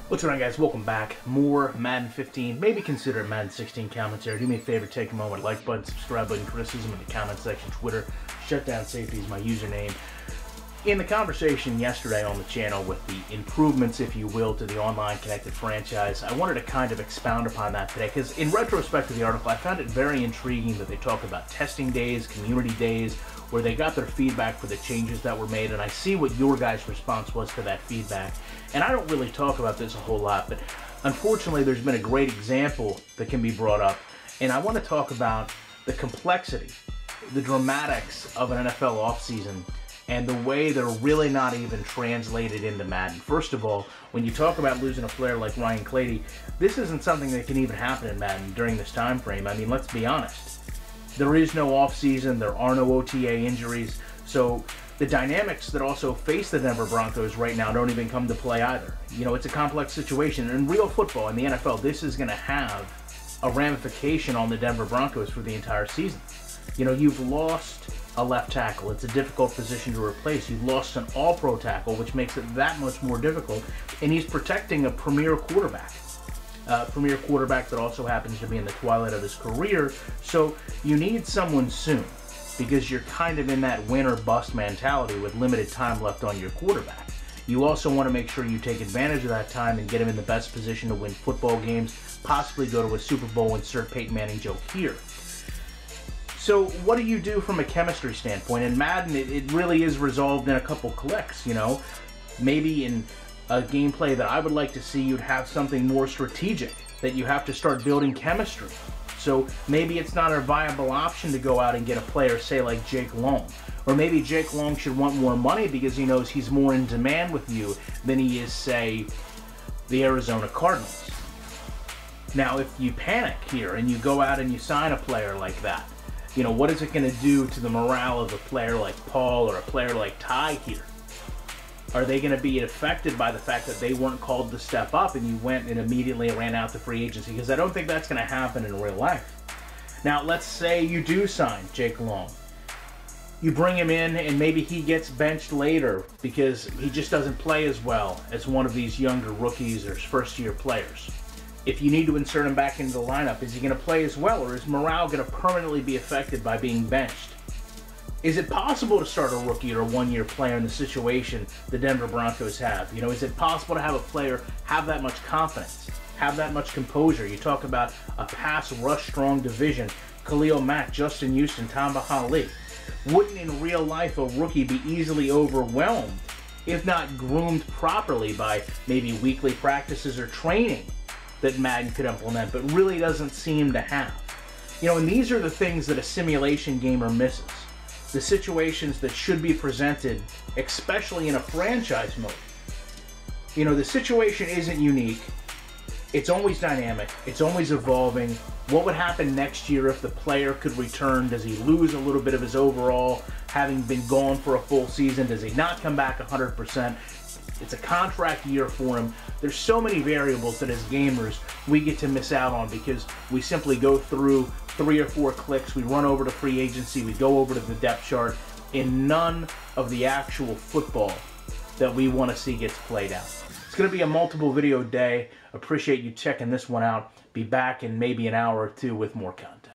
What's going on, guys? Welcome back. More Madden 15, maybe consider it Madden 16 commentary. Do me a favor, take a moment, like button, subscribe button, criticism in the comment section, Twitter, Shutdown Safety is my username. In the conversation yesterday on the channel with the improvements, if you will, to the online connected franchise, I wanted to kind of expound upon that today, because in retrospect to the article, I found it very intriguing that they talk about testing days, community days, where they got their feedback for the changes that were made, and I see what your guys' response was to that feedback. And I don't really talk about this a whole lot, but unfortunately there's been a great example that can be brought up, and I want to talk about the complexity, the dramatics of an NFL offseason, and the way they're really not even translated into Madden. First of all, when you talk about losing a player like Ryan Clady, this isn't something that can even happen in Madden during this time frame. I mean, let's be honest. There is no offseason, there are no OTA injuries, so the dynamics that also face the Denver Broncos right now don't even come to play either. You know, it's a complex situation. In real football, in the NFL, this is going to have a ramification on the Denver Broncos for the entire season. You know, you've lost a left tackle. It's a difficult position to replace. You've lost an all-pro tackle, which makes it that much more difficult, and he's protecting a premier quarterback. Premier quarterback that also happens to be in the twilight of his career, so you need someone soon, because you're kind of in that win or bust mentality with limited time left on your quarterback. You also want to make sure you take advantage of that time and get him in the best position to win football games, possibly go to a Super Bowl, insert Peyton Manning joke here. So what do you do from a chemistry standpoint? In Madden, it really is resolved in a couple clicks, you know. Maybe in a gameplay that I would like to see, you'd have something more strategic, that you have to start building chemistry. So maybe it's not a viable option to go out and get a player, say, like Jake Long. Or maybe Jake Long should want more money because he knows he's more in demand with you than he is, say, the Arizona Cardinals. Now, if you panic here and you go out and you sign a player like that, you know, what is it going to do to the morale of a player like Paul or a player like Ty here? Are they going to be affected by the fact that they weren't called to step up and you went and immediately ran out to free agency? Because I don't think that's going to happen in real life. Now, let's say you do sign Jake Long. You bring him in and maybe he gets benched later because he just doesn't play as well as one of these younger rookies or first-year players. If you need to insert him back into the lineup, is he going to play as well, or is morale going to permanently be affected by being benched? Is it possible to start a rookie or a one-year player in the situation the Denver Broncos have? You know, is it possible to have a player have that much confidence, have that much composure? You talk about a pass rush strong division, Khalil Mack, Justin Houston, Tamba Hali. Wouldn't in real life a rookie be easily overwhelmed, if not groomed properly by maybe weekly practices or training that Madden could implement, but really doesn't seem to have? You know, and these are the things that a simulation gamer misses. The situations that should be presented, especially in a franchise mode. You know, the situation isn't unique. It's always dynamic. It's always evolving. What would happen next year if the player could return? Does he lose a little bit of his overall, having been gone for a full season? Does he not come back 100%? It's a contract year for him. There's so many variables that as gamers we get to miss out on because we simply go through 3 or 4 clicks, we run over to free agency, we go over to the depth chart, and none of the actual football that we want to see gets played out. It's going to be a multiple video day. Appreciate you checking this one out. Be back in maybe an hour or two with more content.